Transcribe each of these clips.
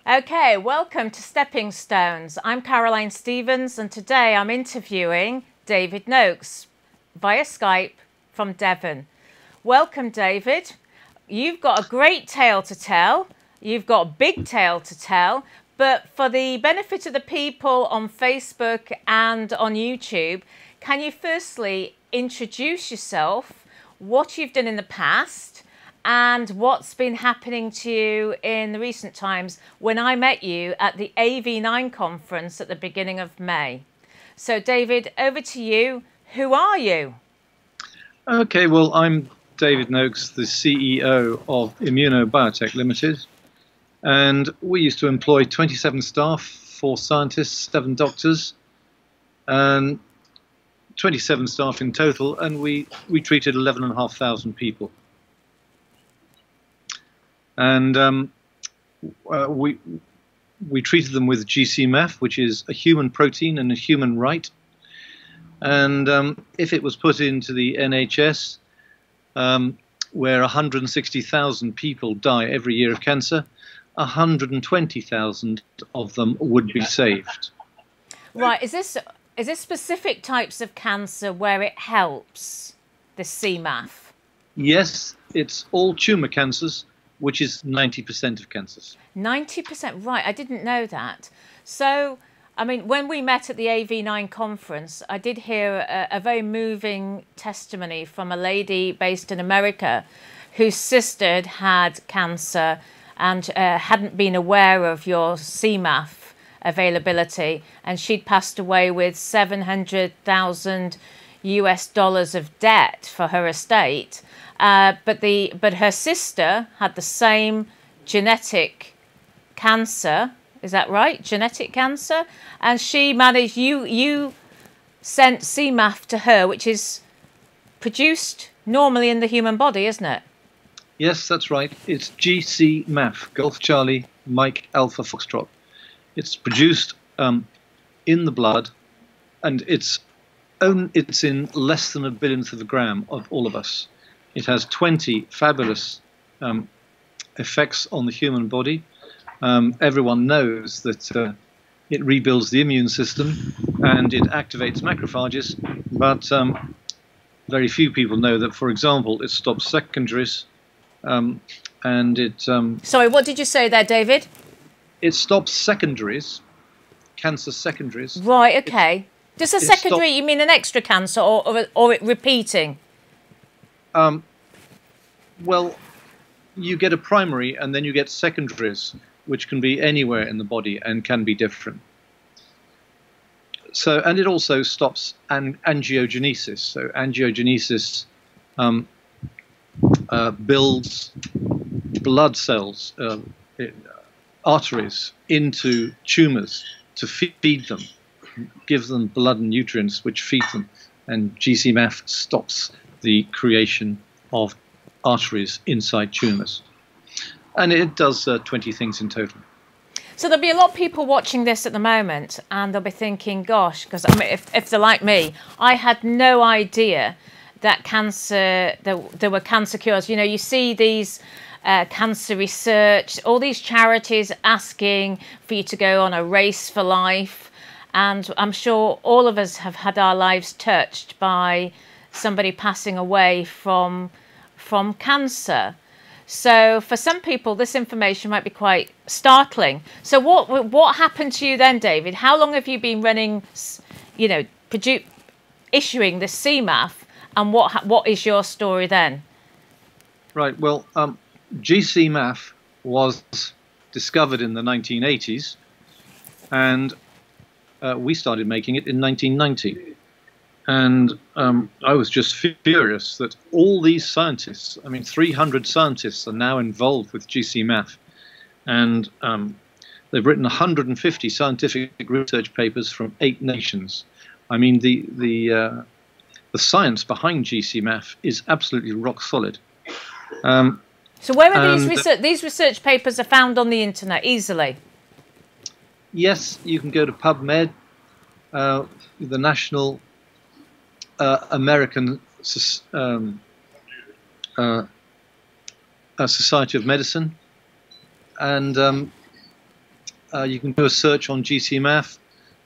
Okay, welcome to Stepping Stones. I'm Caroline Stevens, and today I'm interviewing David Noakes via Skype from Devon. Welcome, David. You've got a great tale to tell. You've got a big tale to tell. But for the benefit of the people on Facebook and on YouTube, can you firstly introduce yourself, what you've done in the past, and what's been happening to you in the recent times when I met you at the AV9 conference at the beginning of May. So, David, over to you. Who are you? Okay, well, I'm David Noakes, the CEO of Immunobiotech Limited. And we used to employ 27 staff, 4 scientists, 7 doctors, and 27 staff in total. And we treated 11,500 people. And we treated them with GCMAF, which is a human protein and a human right. And if it was put into the NHS, where 160,000 people die every year of cancer, 120,000 of them would be saved. Right. Is this specific types of cancer where it helps, this CMAF? Yes, it's all tumour cancers, which is 90% of cancers. 90%, right. I didn't know that. So, I mean, when we met at the AV9 conference, I did hear a very moving testimony from a lady based in America whose sister had cancer and hadn't been aware of your CMAF availability, and she'd passed away with $700,000 of debt for her estate. But her sister had the same genetic cancer. Is that right? Genetic cancer, and she managed. You sent CMAF to her, which is produced normally in the human body, isn't it? Yes, that's right. It's GCMAF, Golf Charlie Mike Alpha Foxtrot. It's produced in the blood, and it's in less than a billionth of a gram of all of us. It has 20 fabulous effects on the human body. Everyone knows that it rebuilds the immune system and it activates macrophages, but very few people know that, for example, it stops secondaries. And it Sorry, what did you say there, David? It stops secondaries, cancer secondaries. Right, okay. Does a secondary, you mean an extra cancer or it repeating? Well, you get a primary and then you get secondaries, which can be anywhere in the body and can be different. So, and it also stops angiogenesis. So angiogenesis builds blood cells, arteries into tumors to feed them, gives them blood and nutrients which feed them, and GCMAF stops the creation of arteries inside tumors. And it does 20 things in total. So there'll be a lot of people watching this at the moment, and they'll be thinking, gosh, because I mean, if they're like me, I had no idea that there were cancer cures. You know, you see these cancer research, all these charities asking for you to go on a race for life. And I'm sure all of us have had our lives touched by somebody passing away from cancer. So for some people, this information might be quite startling. So what happened to you then, David? How long have you been running, you know, issuing this CMAF, and what is your story then? Right. Well, GCMAF was discovered in the 1980s, and we started making it in 1990. And I was just furious that all these scientists, I mean, 300 scientists are now involved with GCMAF. And they've written 150 scientific research papers from 8 nations. I mean, the science behind GCMAF is absolutely rock solid. So where are these research papers are found on the internet easily? Yes, you can go to PubMed, the National American Society of Medicine, and you can do a search on GCMAF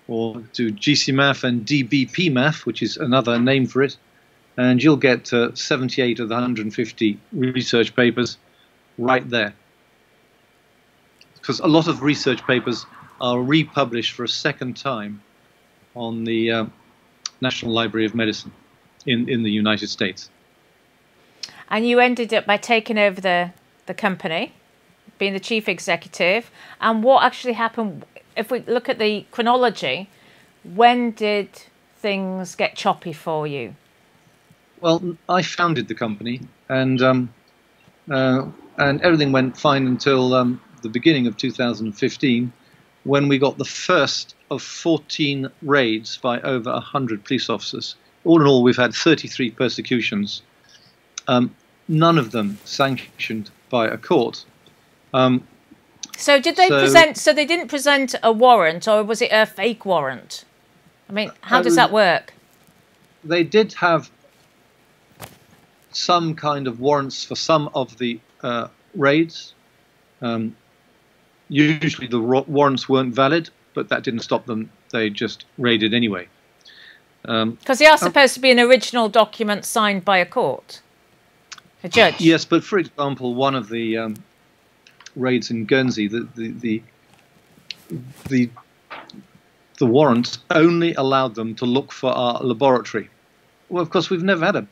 or do GCMAF and DBPMAF, which is another name for it, and you'll get 78 of the 150 research papers right there. Because a lot of research papers are republished for a second time on the National Library of Medicine in the United States. And you ended up by taking over the company, being the chief executive. And what actually happened, if we look at the chronology, when did things get choppy for you? Well, I founded the company, and everything went fine until the beginning of 2015, when we got the first of 14 raids by over 100 police officers. All in all, we've had 33 persecutions, none of them sanctioned by a court. So did they present? So they didn't present a warrant, or was it a fake warrant? I mean, how does that work? They did have some kind of warrants for some of the raids. Usually the warrants weren't valid, but that didn't stop them. They just raided anyway. Because they are supposed to be an original document signed by a court, a judge. Yes, but for example, one of the raids in Guernsey, the warrant only allowed them to look for our laboratory. Well, of course, we've never had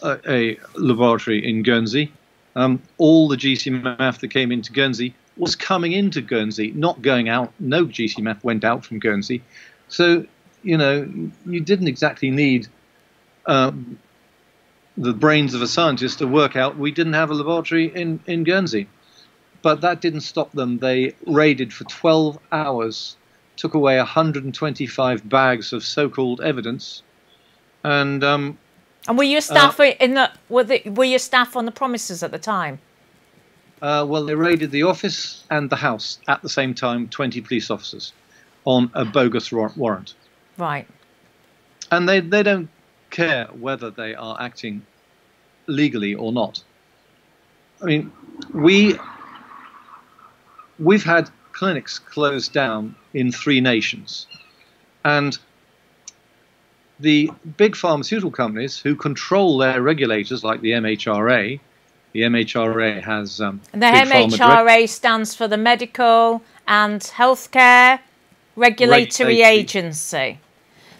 a laboratory in Guernsey. All the GCMAF that came into Guernsey was coming into Guernsey, not going out. No GCMAF went out from Guernsey. So, you know, you didn't exactly need the brains of a scientist to work out we didn't have a laboratory in Guernsey. But that didn't stop them. They raided for 12 hours, took away 125 bags of so-called evidence, and were your staff were your staff on the premises at the time? Well, they raided the office and the house at the same time, 20 police officers, on a bogus warrant. Right. And they don't care whether they are acting legally or not. I mean, we've had clinics closed down in 3 nations. And the big pharmaceutical companies who control their regulators, like the MHRA, the MHRA has... and the MHRA stands for the Medical and Healthcare Regulatory Agency.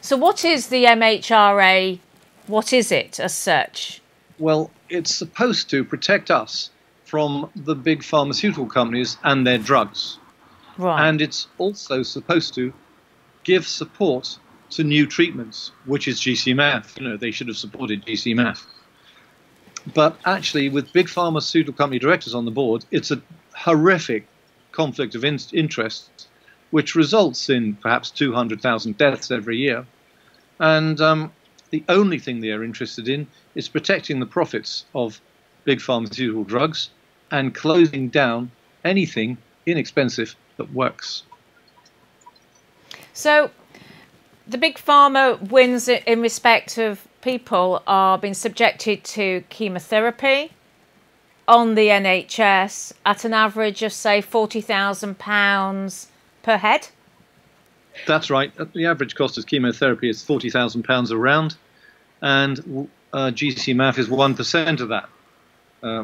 So what is the MHRA? What is it as such? Well, it's supposed to protect us from the big pharmaceutical companies and their drugs. Right. And it's also supposed to give support to new treatments, which is GCMAF. You know, they should have supported GCMAF. But actually, with big pharmaceutical company directors on the board, it's a horrific conflict of interest, which results in perhaps 200,000 deaths every year. And the only thing they are interested in is protecting the profits of big pharmaceutical drugs and closing down anything inexpensive that works. So the big pharma wins in respect of people are being subjected to chemotherapy on the NHS at an average of, say, £40,000 per head. That's right. The average cost of chemotherapy is £40,000 a round, and GCMAF is 1% of that,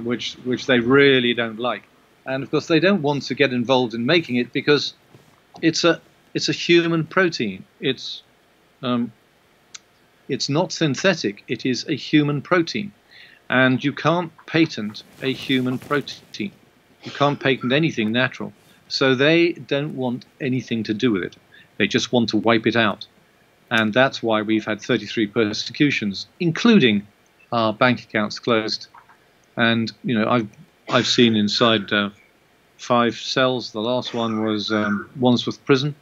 which they really don't like. And of course, they don't want to get involved in making it because it's a human protein. It's not synthetic. It is a human protein, and you can't patent a human protein. You can't patent anything natural. So they don't want anything to do with it. They just want to wipe it out. And that's why we've had 33 persecutions, including our bank accounts closed. And, you know, I've seen inside 5 cells. The last one was Wandsworth Prison.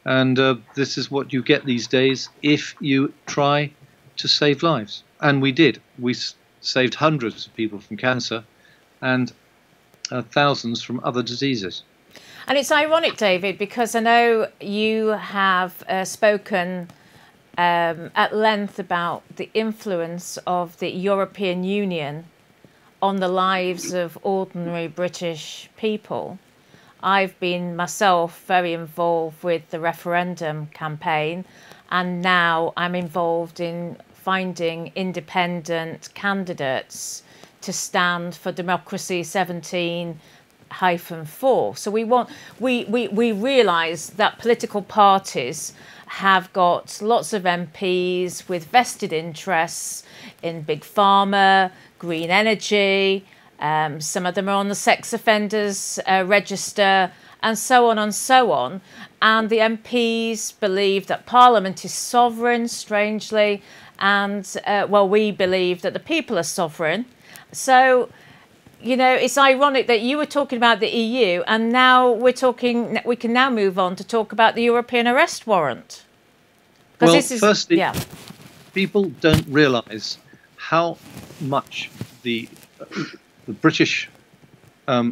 And this is what you get these days if you try to save lives. And we did. We saved hundreds of people from cancer and thousands from other diseases. And it's ironic, David, because I know you have spoken at length about the influence of the European Union on the lives of ordinary British people. I've been myself very involved with the referendum campaign, and now I'm involved in finding independent candidates to stand for Democracy 17-4. So we realise that political parties have got lots of MPs with vested interests in big pharma, green energy. Some of them are on the sex offenders register, and so on and so on. And the MPs believe that Parliament is sovereign, strangely, and well, we believe that the people are sovereign. So, you know, it's ironic that you were talking about the EU, and now we can now move on to talk about the European arrest warrant. Well, firstly, people don't realise how much the British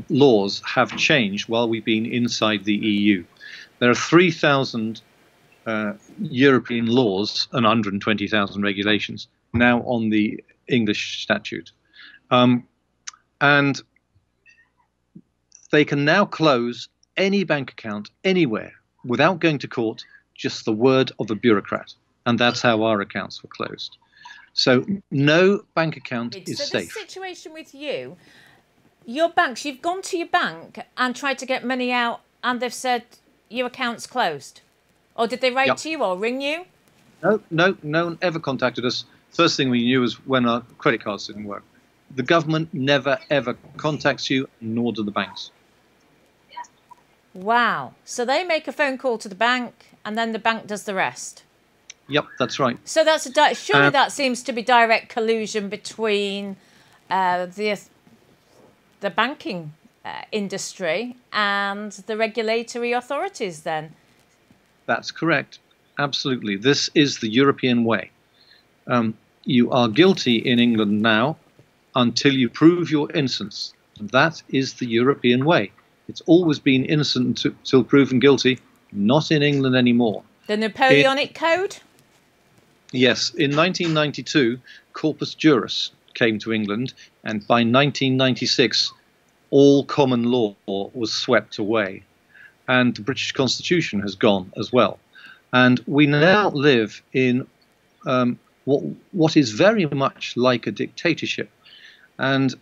laws have changed while we've been inside the EU. There are 3,000 European laws and 120,000 regulations now on the English statute. And they can now close any bank account anywhere without going to court, just the word of a bureaucrat. And that's how our accounts were closed. So no bank account is safe. So the situation with you, your banks, you've gone to your bank and tried to get money out, and they've said your account's closed. Or did they write to you or ring you? No one ever contacted us. First thing we knew was when our credit cards didn't work. The government never, ever contacts you, nor do the banks. Wow. So they make a phone call to the bank, and then the bank does the rest. Yep, that's right. So that's surely that seems to be direct collusion between the banking industry and the regulatory authorities then. That's correct. Absolutely. This is the European way. You are guilty in England now until you prove your innocence. That is the European way. It's always been innocent until proven guilty, not in England anymore. The Napoleonic Code? Yes. In 1992, Corpus Juris came to England, and by 1996, all common law was swept away. And the British Constitution has gone as well. And we now live in what is very much like a dictatorship. And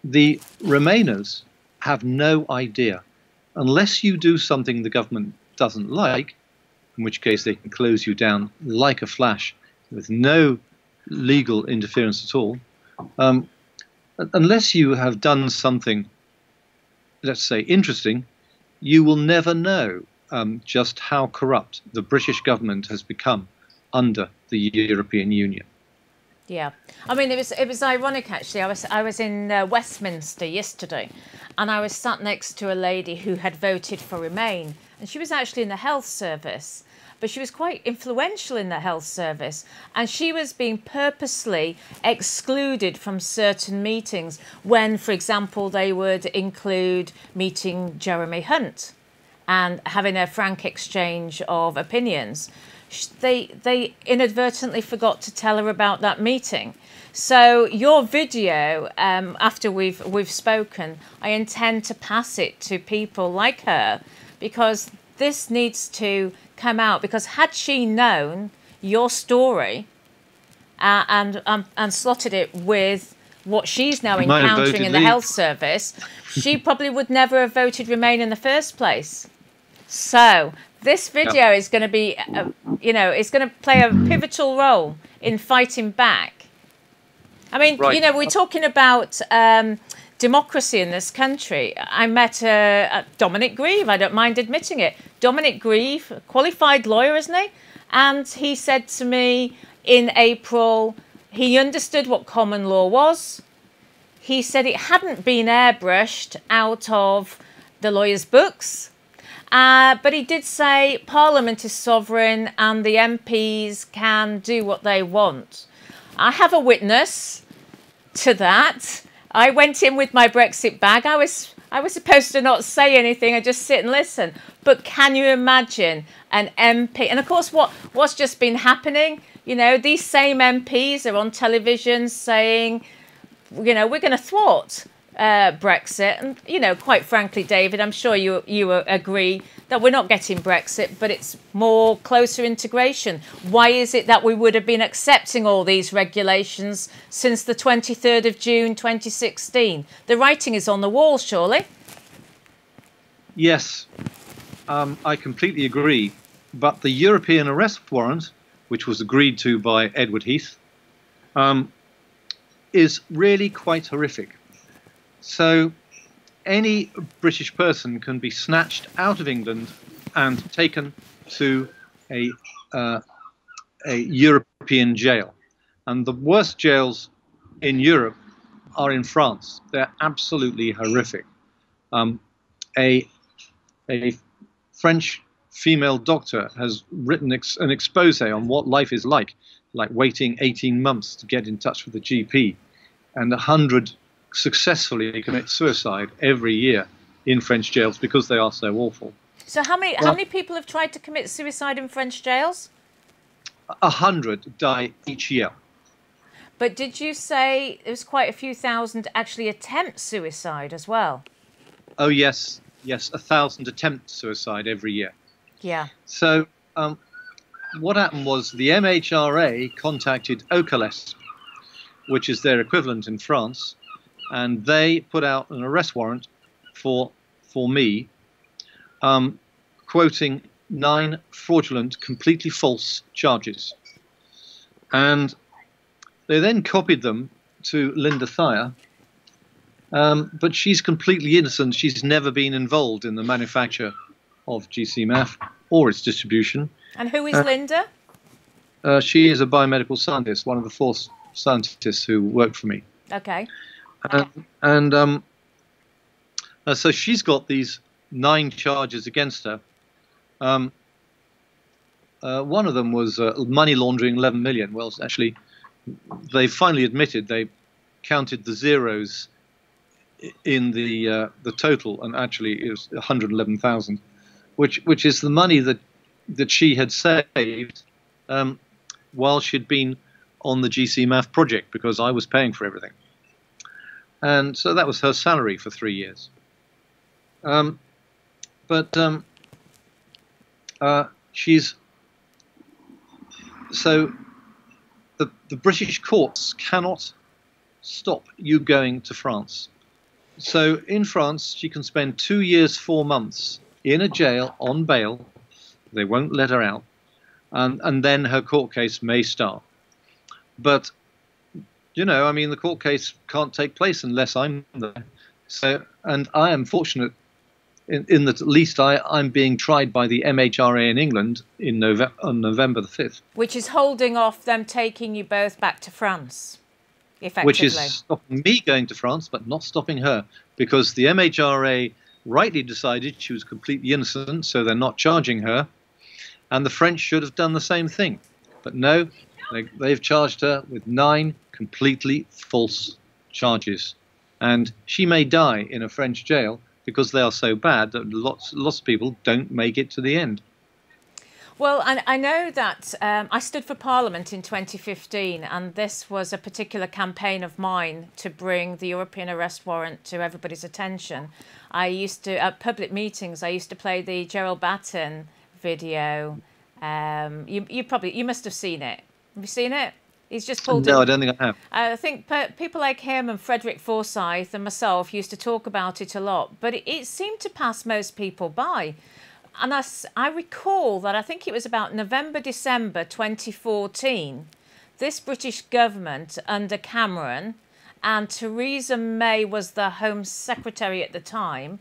the Remainers have no idea. Unless you do something the government doesn't like, in which case they can close you down like a flash with no legal interference at all, unless you have done something, let's say, interesting, you will never know just how corrupt the British government has become under the European Union. Yeah, I mean, it was ironic actually. I was in Westminster yesterday, and I was sat next to a lady who had voted for Remain, and she was actually in the health service, but she was quite influential in the health service, and she was being purposely excluded from certain meetings when, for example, they would include meeting Jeremy Hunt and having a frank exchange of opinions. They inadvertently forgot to tell her about that meeting. So your video, after we've spoken, I intend to pass it to people like her, because this needs to come out. Because had she known your story and slotted it with what she's now encountering in the health service, she probably would never have voted Remain in the first place. So this video is going to be, you know, it's going to play a pivotal role in fighting back. I mean, you know, we're talking about democracy in this country. I met Dominic Grieve. I don't mind admitting it. Dominic Grieve, a qualified lawyer, isn't he? And he said to me in April, he understood what common law was. He said it hadn't been airbrushed out of the lawyers' books. But he did say Parliament is sovereign and the MPs can do what they want. I have a witness to that. I went in with my Brexit bag. I was supposed to not say anything and just sit and listen. But can you imagine an MP? And of course, what's just been happening? You know, these same MPs are on television saying, you know, we're going to thwart Brexit, and quite frankly, David, I'm sure you agree that we're not getting Brexit, but it's more closer integration. Why is it that we would have been accepting all these regulations since the 23rd of June 2016? The writing is on the wall, surely. Yes, I completely agree. But the European arrest warrant, which was agreed to by Edward Heath, is really quite horrific. So any British person can be snatched out of England and taken to a European jail. And the worst jails in Europe are in France. They're absolutely horrific. A French female doctor has written an expose on what life is like waiting 18 months to get in touch with a GP, and 100 successfully commit suicide every year in French jails because they are so awful. So how many people have tried to commit suicide in French jails? 100 die each year. But did you say there's quite a few thousand actually attempt suicide as well? Oh yes, 1,000 attempt suicide every year. Yeah. So what happened was the MHRA contacted OCALES, which is their equivalent in France, and they put out an arrest warrant for me, quoting 9 fraudulent, completely false charges. And they then copied them to Linda Thayer, but she's completely innocent. She's never been involved in the manufacture of GCMAF or its distribution. And who is Linda? She is a biomedical scientist, one of the 4 scientists who worked for me. Okay. So she's got these 9 charges against her. One of them was money laundering 11 million. Well, actually, they finally admitted they counted the zeros in the total, and actually it was 111,000, which is the money that she had saved while she'd been on the GCMAF project, because I was paying for everything. And so that was her salary for 3 years. She's so the British courts cannot stop you going to France. So in France, she can spend 2 years, 4 months in a jail on bail. They won't let her out, and then her court case may start. But I mean, the court case can't take place unless I'm there. So, and I am fortunate in that at least I'm being tried by the MHRA in England on November the 5th. Which is holding off them taking you both back to France, effectively. Which is stopping me going to France, but not stopping her, because the MHRA rightly decided she was completely innocent, so they're not charging her. And the French should have done the same thing. But no, they've charged her with 9 completely false charges. And she may die in a French jail because they are so bad that lots of people don't make it to the end. Well, I know that I stood for Parliament in 2015, and this was a particular campaign of mine to bring the European arrest warrant to everybody's attention. I used to, at public meetings, I used to play the Gerald Batten video. You must have seen it. Have you seen it? He's just pulled it. No, I don't think I have. I think people like him and Frederick Forsyth and myself used to talk about it a lot, but it seemed to pass most people by. And I recall that I think it was about November, December 2014, this British government under Cameron, and Theresa May was the Home Secretary at the time,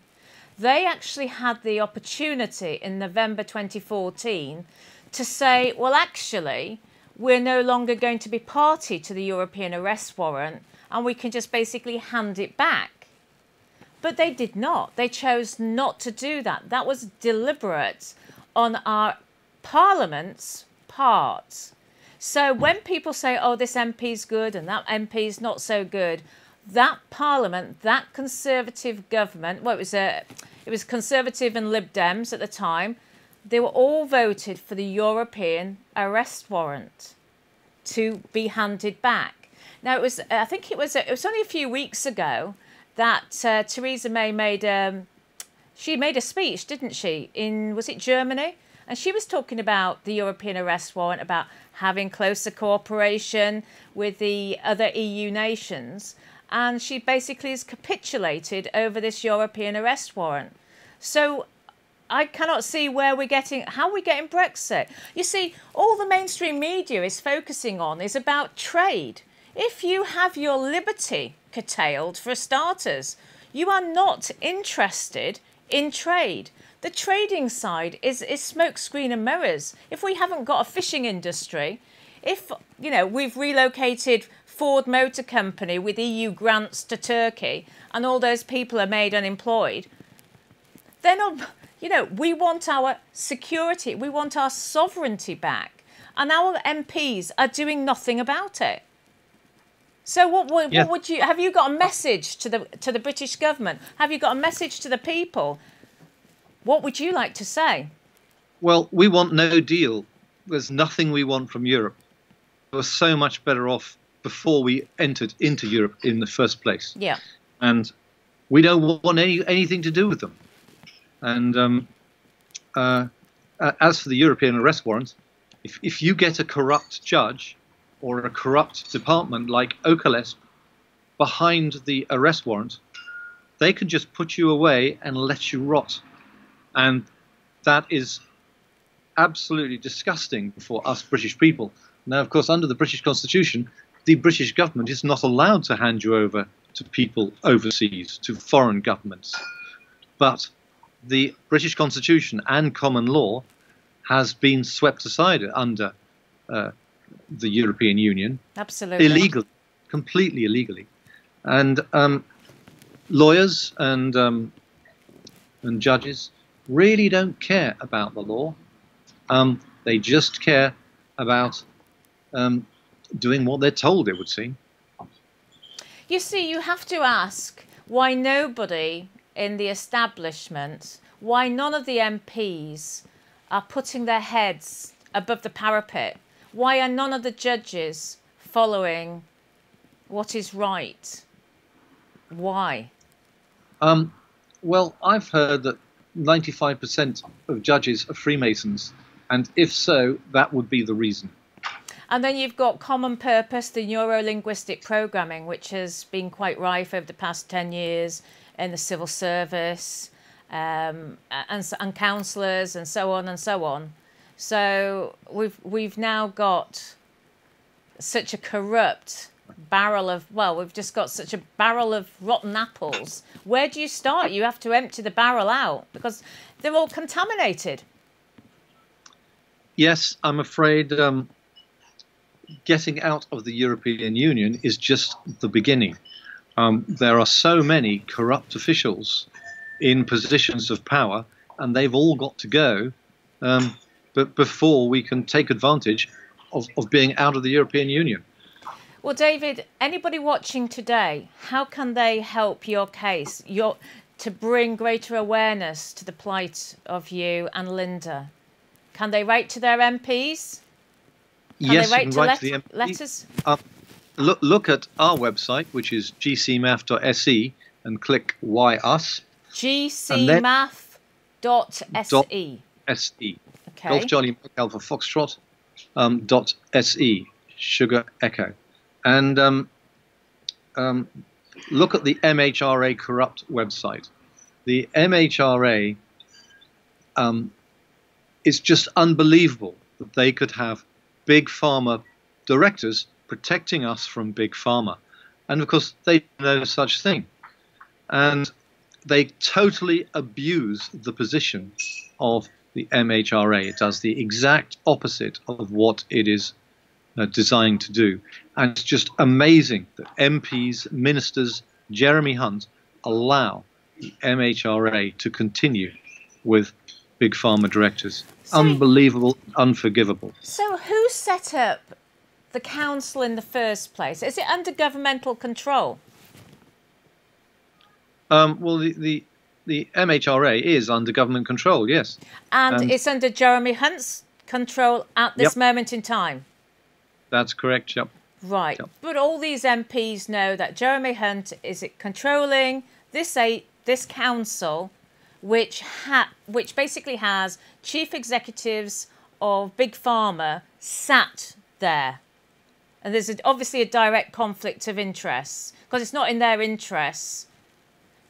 they actually had the opportunity in November 2014 to say, well, actually, we're no longer going to be party to the European arrest warrant, and we can just basically hand it back. But they did not. They chose not to do that. That was deliberate on our Parliament's part. So when people say, oh, this MP's good and that MP's not so good, that Parliament, that Conservative government, well, it was Conservative and Lib Dems at the time, they were all voted for the European arrest warrant to be handed back. Now, I think it was only a few weeks ago, that Theresa May made she made a speech, didn't she, was it Germany? And she was talking about the European arrest warrant, about having closer cooperation with the other EU nations. And she basically has capitulated over this European arrest warrant. So I cannot see how we're getting Brexit. You see, all the mainstream media is focusing on is about trade. If you have your liberty curtailed, for starters, you are not interested in trade. The trading side is smokescreen and mirrors. If we haven't got a fishing industry, if we've relocated Ford Motor Company with EU grants to Turkey and all those people are made unemployed, they're not, we want our security, we want our sovereignty back, and our MPs are doing nothing about it. So what would you, have you got a message to the British government? Have you got a message to the people? What would you like to say? Well, we want no deal. There's nothing we want from Europe. We were so much better off before we entered into Europe in the first place. Yeah. And we don't want anything to do with them. And as for the European arrest warrant, if you get a corrupt judge or a corrupt department like Oakalesp behind the arrest warrant, they can just put you away and let you rot. And that is absolutely disgusting for us British people. Now, of course, under the British Constitution, the British government is not allowed to hand you over to people overseas, to foreign governments. But the British Constitution and common law has been swept aside under the European Union. Absolutely. Illegally, completely illegally. And lawyers and judges really don't care about the law. They just care about doing what they're told, it would seem. You see, you have to ask why nobody in the establishment, why none of the MPs are putting their heads above the parapet. Why are none of the judges following what is right? Why? Well, I've heard that 95% of judges are Freemasons, and if so, that would be the reason. And then you've got common purpose, the neuro-linguistic programming, which has been quite rife over the past 10 years in the civil service, and counsellors and so on and so on. So we've now got such a corrupt barrel of, well, we've just got such a barrel of rotten apples. Where do you start? You have to empty the barrel out because they're all contaminated. Yes, I'm afraid getting out of the European Union is just the beginning. There are so many corrupt officials in positions of power, and they've all got to go but before we can take advantage of being out of the European Union. Well, David, anybody watching today, how can they help your case to bring greater awareness to the plight of you and Linda? Can they write to their MPs? Yes, you can write to the MP. Letters? Look at our website, which is gcmaf.se, and click Why Us. gcmaf.se. SE. Okay. Golf Charlie Mike Alpha Foxtrot .se, Sugar Echo. And look at the MHRA corrupt website. The MHRA is just unbelievable that they could have big pharma directors protecting us from big pharma. And of course, they do no such thing. And they totally abuse the position of the MHRA. It does the exact opposite of what it is designed to do. And it's just amazing that MPs, ministers, Jeremy Hunt allow the MHRA to continue with big pharma directors. So, unbelievable, unforgivable. So who set up the council in the first place? Is it under governmental control? Well, the MHRA is under government control, yes. And it's under Jeremy Hunt's control at this moment in time? That's correct, yep. Right. Yep. But all these MPs know that Jeremy Hunt is controlling this council, which basically has chief executives of Big Pharma sat there. And there's obviously a direct conflict of interests because it's not in their interests.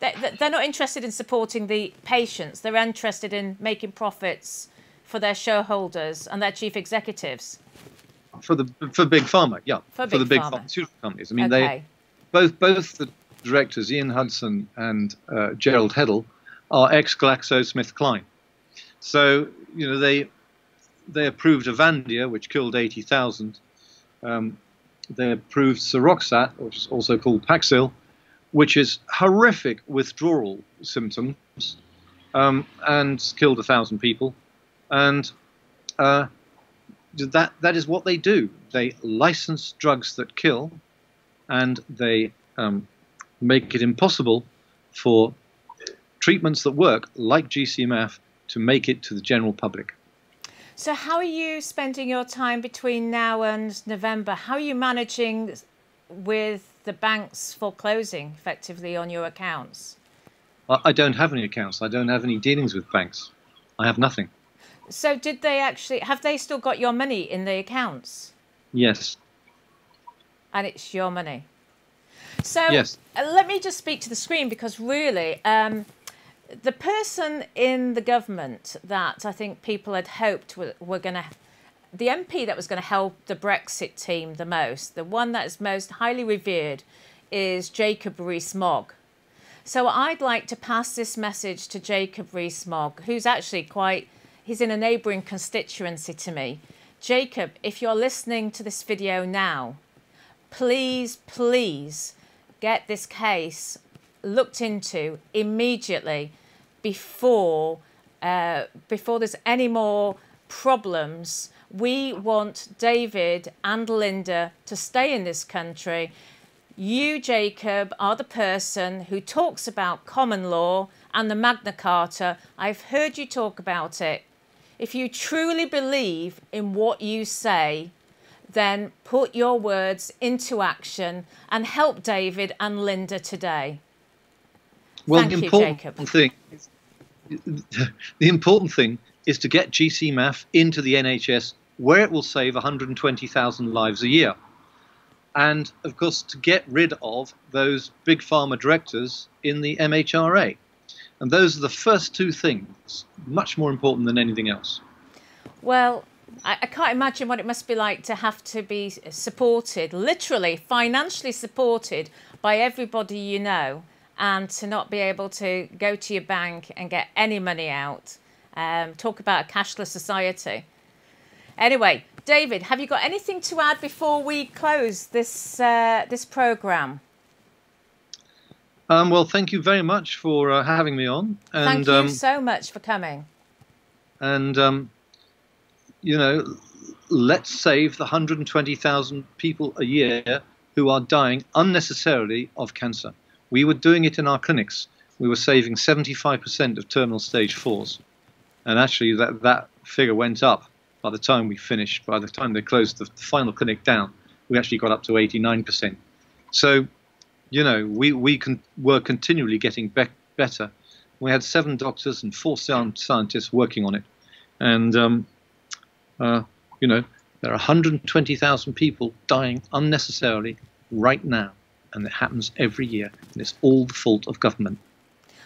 They're not interested in supporting the patients. They're interested in making profits for their shareholders and their chief executives. For Big Pharma, yeah. For the big Pharma. pharmaceutical companies. I mean, Okay. both the directors, Ian Hudson and Gerald Heddle, are ex-GlaxoSmithKline. So, you know, they approved Avandia, which killed 80,000. They approved Seroxat, which is also called Paxil, which is horrific withdrawal symptoms, and killed 1,000 people. And that is what they do. They license drugs that kill, and they make it impossible for treatments that work, like GCMAF, to make it to the general public. So how are you spending your time between now and November? How are you managing with the banks foreclosing effectively on your accounts? I don't have any accounts. I don't have any dealings with banks. I have nothing. So have they still got your money in the accounts? Yes. And it's your money. So yes. Let me just speak to the screen, because really the person in the government that I think people had hoped were going to, the MP that was going to help the Brexit team the most, the one that is most highly revered, is Jacob Rees-Mogg. So I'd like to pass this message to Jacob Rees-Mogg, who's actually he's in a neighbouring constituency to me. Jacob, if you're listening to this video now, please, please get this case looked into immediately before there's any more problems. We want David and Linda to stay in this country. You, Jacob, are the person who talks about common law and the Magna Carta. I've heard you talk about it. If you truly believe in what you say, then put your words into action and help David and Linda today. Well, Thank you, Jacob. The important thing is to get GCMAF into the NHS, where it will save 120,000 lives a year. And, of course, to get rid of those big pharma directors in the MHRA. And those are the first two things, much more important than anything else. Well, I can't imagine what it must be like to have to be supported, literally financially supported by everybody you know, and to not be able to go to your bank and get any money out. Talk about a cashless society. Anyway, David, have you got anything to add before we close this programme? Well, thank you very much for having me on. And, thank you so much for coming. And, you know, let's save the 120,000 people a year who are dying unnecessarily of cancer. We were doing it in our clinics. We were saving 75% of terminal stage 4s. And actually that figure went up by the time we finished. By the time they closed the final clinic down, we actually got up to 89%. So, you know, we were continually getting better. We had 7 doctors and 4 scientists working on it. And, you know, there are 120,000 people dying unnecessarily right now. And it happens every year. And it's all the fault of government.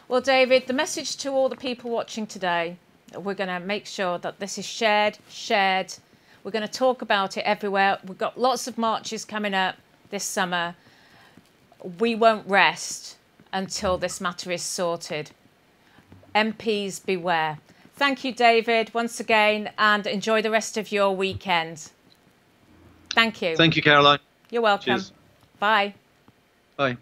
Well, David, the message to all the people watching today, we're going to make sure that this is shared. We're going to talk about it everywhere. We've got lots of marches coming up this summer. We won't rest until this matter is sorted. MPs beware. Thank you, David, once again, and enjoy the rest of your weekend. Thank you. Thank you, Caroline. You're welcome. Cheers. Bye. Bye.